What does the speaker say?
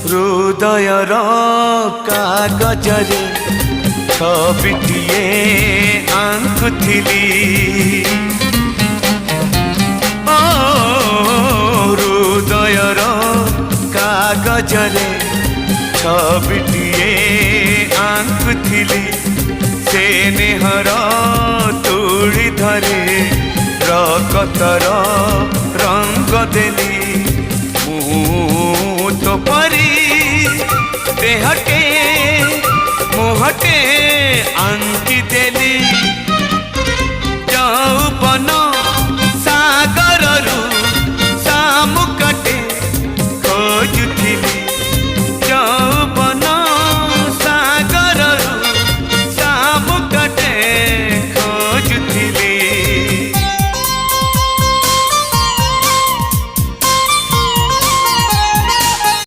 हृदयर कागजरे छबिटिए आंकुथिली ओ हृदयर कागजरे छबिटिए आंकुथिली से नेहर तुड़ी धरे रकतर रंग देली तो परी देहटे मुहटे आंकी देली।